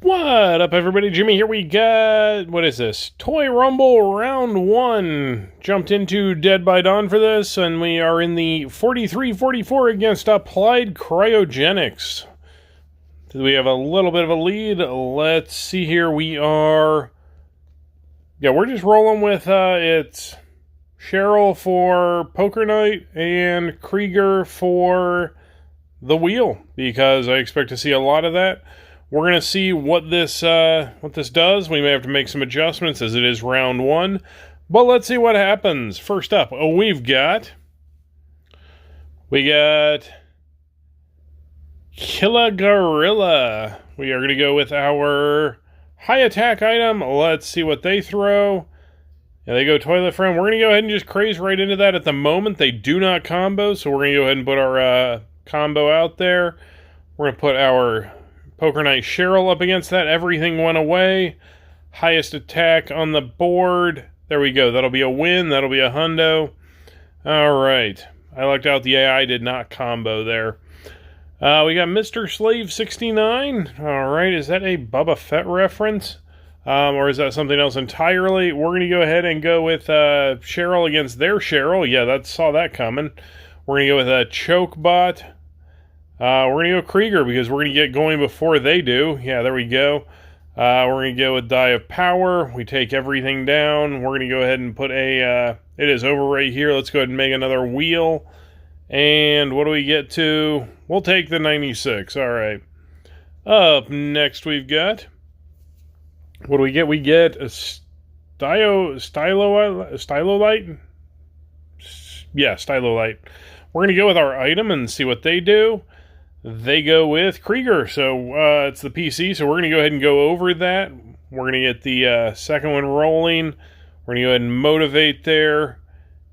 What up, everybody? Jimmy here. We got, what is this? Toy Rumble Round 1. Jumped into Dead by Dawn for this, and we are in the 43-44 against Applied Cryogenics. We have a little bit of a lead. Let's see here. We are... Yeah, we're just rolling with, it's Cheryl for Poker Night and Krieger for the wheel, because I expect to see a lot of that. We're going to see what this does. We may have to make some adjustments as it is round 1. But let's see what happens. First up, we got Killa Gorilla. We are going to go with our high attack item. Let's see what they throw. Yeah, they go Toilet Friend. We're going to go ahead and just craze right into that. At the moment, they do not combo, so we're going to go ahead and put our combo out there. We're going to put our Poker Night Cheryl up against that. Everything went away. Highest attack on the board. There we go. That'll be a win. That'll be a hundo. Alright. I lucked out the AI did not combo there. We got Mr. Slave 69. Alright. Is that a Boba Fett reference? Or is that something else entirely? We're going to go ahead and go with Cheryl against their Cheryl. Yeah, saw that coming. We're going to go with a Chokebot. We're going to go Krieger because we're going to get going before they do. Yeah, there we go. We're going to go with Die of Power. We take everything down. We're going to go ahead and put a... it is over right here. Let's go ahead and make another wheel. And what do we get to? We'll take the 96. All right. Up next we've got... What do we get? We get a Stylolite? Yeah, Stylolite. We're going to go with our item and see what they do. They go with Krieger, so it's the PC, so we're going to go ahead and go over that. We're going to get the second one rolling. We're going to go ahead and motivate there.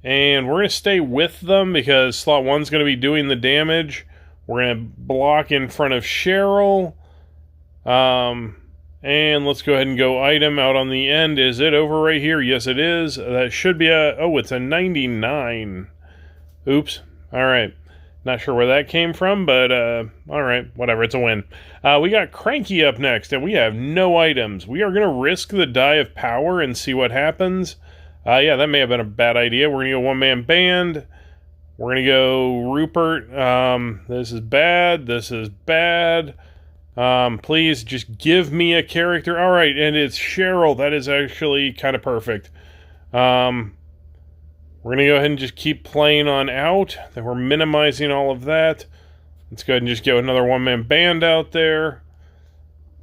And we're going to stay with them because slot 1's going to be doing the damage. We're going to block in front of Cheryl. And let's go ahead and go item out on the end. Is it over right here? Yes, it is. That should be a... Oh, it's a 99. Oops. All right. Not sure where that came from, but all right, whatever, it's a win. We got Cranky up next, and we have no items. We are going to risk the Die of Power and see what happens. Yeah, that may have been a bad idea. We're going to go one-man band. We're going to go Rupert. This is bad. This is bad. Please just give me a character. All right, and it's Cheryl. That is actually kind of perfect. We're going to go ahead and just keep playing on out. Then we're minimizing all of that. Let's go ahead and just get another one-man band out there.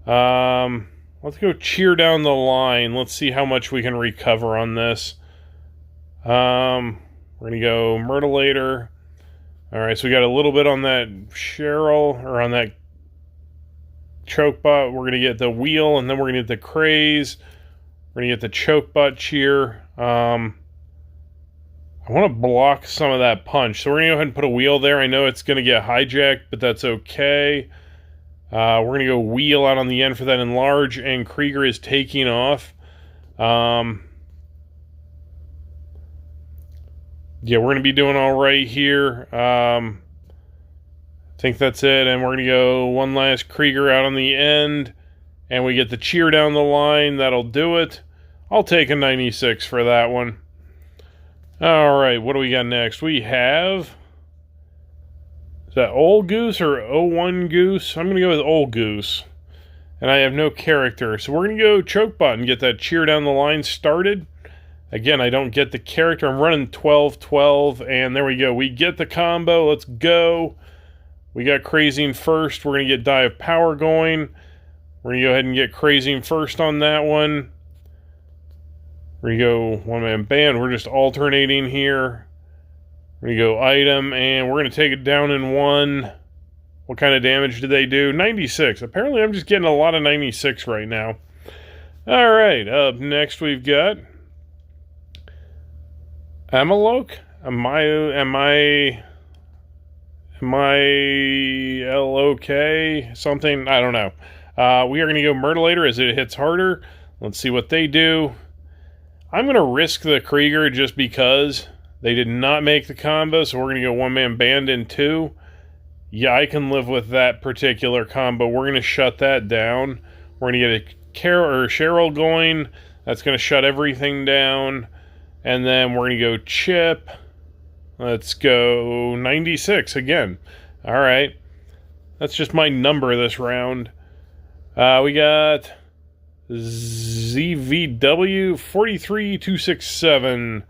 Let's go cheer down the line. Let's see how much we can recover on this. We're going to go Myrtleator. All right, so we got a little bit on that Cheryl, or on that Chokebot. We're going to get the wheel, and then we're going to get the craze. We're going to get the Chokebot cheer. I want to block some of that punch, so we're going to go ahead and put a wheel there. I know it's going to get hijacked, but that's okay. We're going to go wheel out on the end for that enlarge, and Krieger is taking off. Yeah, we're going to be doing all right here. I think that's it, and we're going to go one last Krieger out on the end, and we get the cheer down the line. That'll do it. I'll take a 96 for that one. Alright, what do we got next? We have... Is that Old Goose or 01 Goose? I'm going to go with Old Goose. And I have no character. So we're going to go Chokebot and get that cheer down the line started. Again, I don't get the character. I'm running 12-12. And there we go. We get the combo. Let's go. We got Crazing first. We're going to get Die of Power going. We're going to go ahead and get Crazing first on that one. We're going to go one-man band. We're just alternating here. We're going to go item, and we're going to take it down in one. What kind of damage did they do? 96. Apparently, I'm just getting a lot of 96 right now. All right, up next we've got Amalok. Am I L-O-K? Something? I don't know. We are going to go Myrtleator as it hits harder. Let's see what they do. I'm going to risk the Krieger just because they did not make the combo, so we're going to go one-man band in 2. Yeah, I can live with that particular combo. We're going to shut that down. We're going to get a Cheryl going. That's going to shut everything down. And then we're going to go Chip. Let's go 96 again. All right. That's just my number this round. We got ZVW 43267.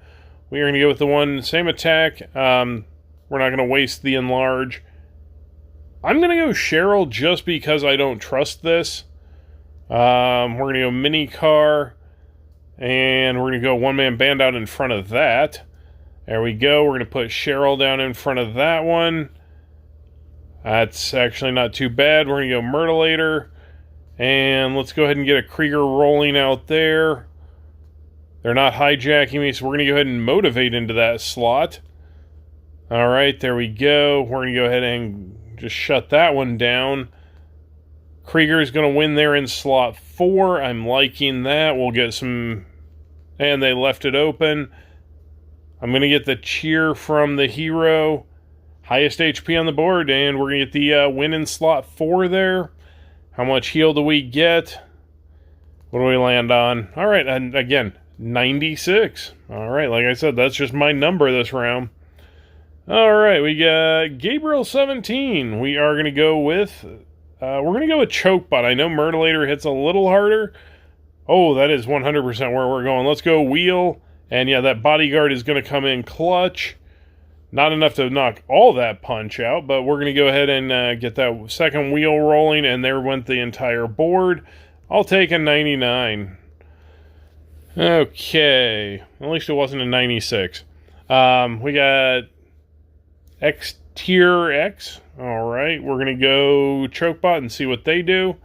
We are going to go with the one, same attack. We're not going to waste the enlarge. I'm going to go Cheryl just because I don't trust this. We're going to go mini car. And we're going to go one-man band out in front of that. There we go. We're going to put Cheryl down in front of that one. That's actually not too bad. We're going to go Myrtleator. And let's go ahead and get a Krieger rolling out there. They're not hijacking me, so we're going to go ahead and motivate into that slot. All right, there we go. We're going to go ahead and just shut that one down. Krieger's going to win there in slot 4. I'm liking that. We'll get some... And they left it open. I'm going to get the cheer from the hero. Highest HP on the board, and we're going to get the win in slot 4 there. How much heal do we get? What do we land on? All right, and again, 96. All right, like I said, that's just my number this round. All right, we got Gabriel 17. We are going to go with... we're going to go with Chokebot. I know Myrtleator hits a little harder. Oh, that is 100% where we're going. Let's go Wheel. And yeah, that Bodyguard is going to come in clutch. Not enough to knock all that punch out, but we're going to go ahead and get that second wheel rolling, and there went the entire board. I'll take a 99. Okay. At least it wasn't a 96. We got X Tier X. All right, we're going to go Chokebot and see what they do.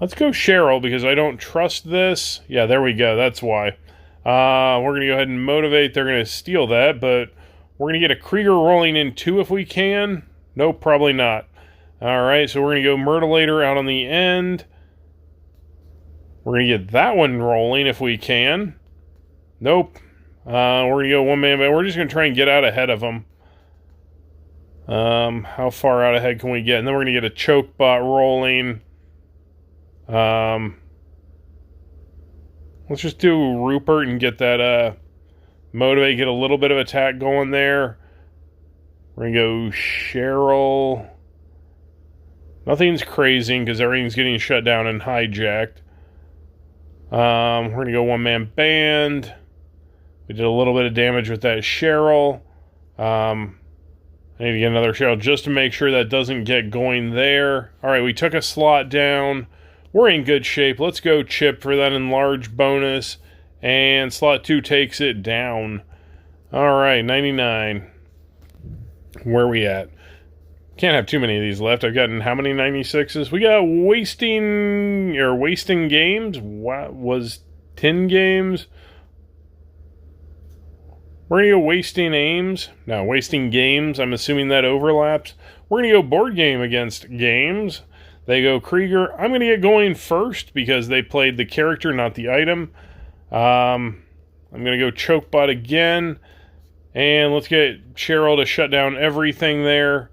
Let's go Cheryl because I don't trust this. Yeah, there we go. That's why. We're going to go ahead and motivate. They're going to steal that, but we're going to get a Krieger rolling in 2 if we can. Nope, probably not. All right, so we're going to go Myrtleator out on the end. We're going to get that one rolling if we can. Nope. We're going to go one man, but we're just going to try and get out ahead of them. How far out ahead can we get? And then we're going to get a Chokebot rolling. Let's just do Rupert and get that motivate, get a little bit of attack going there. We're going to go Cheryl. Nothing's crazy because everything's getting shut down and hijacked. We're going to go one-man band. We did a little bit of damage with that Cheryl. I need to get another Cheryl just to make sure that doesn't get going there. All right, we took a slot down. We're in good shape. Let's go Chip for that enlarge bonus. And slot 2 takes it down. All right, 99. Where are we at? Can't have too many of these left. I've gotten how many 96s? We got wasting games. What was 10 games? We're going to go wasting aims. No, wasting games. I'm assuming that overlaps. We're going to go board game against games. They go Krieger. I'm going to get going first because they played the character, not the item. I'm going to go Chokebot again. And let's get Cheryl to shut down everything there.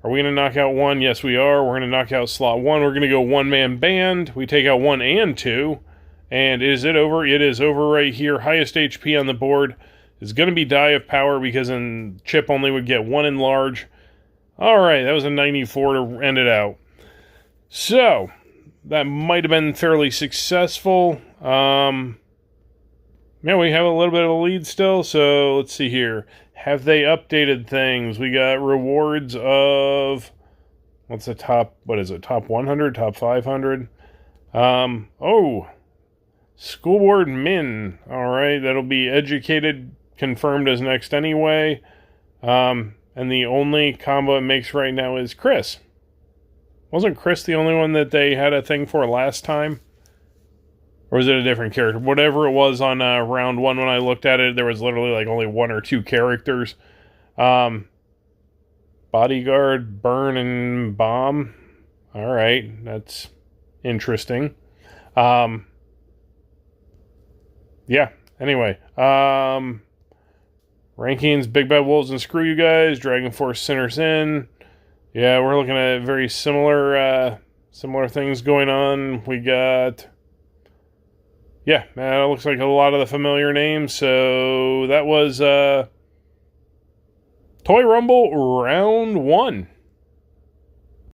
Are we going to knock out 1? Yes, we are. We're going to knock out slot 1. We're going to go one-man band. We take out 1 and 2. And is it over? It is over right here. Highest HP on the board is going to be Die of Power because Chip only would get 1 enlarge. All right, that was a 94 to end it out. So, that might have been fairly successful. Yeah, we have a little bit of a lead still, so let's see here. Have they updated things? We got rewards of... What's the top... What is it? Top 100? Top 500? Oh! School Board Min. Alright, that'll be educated, confirmed as next anyway. And the only combo it makes right now is Chris. Wasn't Chris the only one that they had a thing for last time? Or is it a different character? Whatever it was on round 1 when I looked at it, there was literally like only 1 or 2 characters. Bodyguard, Burn, and Bomb. Alright, that's interesting. Yeah, anyway. Rankings, Big Bad Wolves and Screw You Guys, Dragon Force Sinners In. Yeah, we're looking at very similar Similar things going on. We got, yeah, it looks like a lot of the familiar names. So that was Toy Rumble Round 1.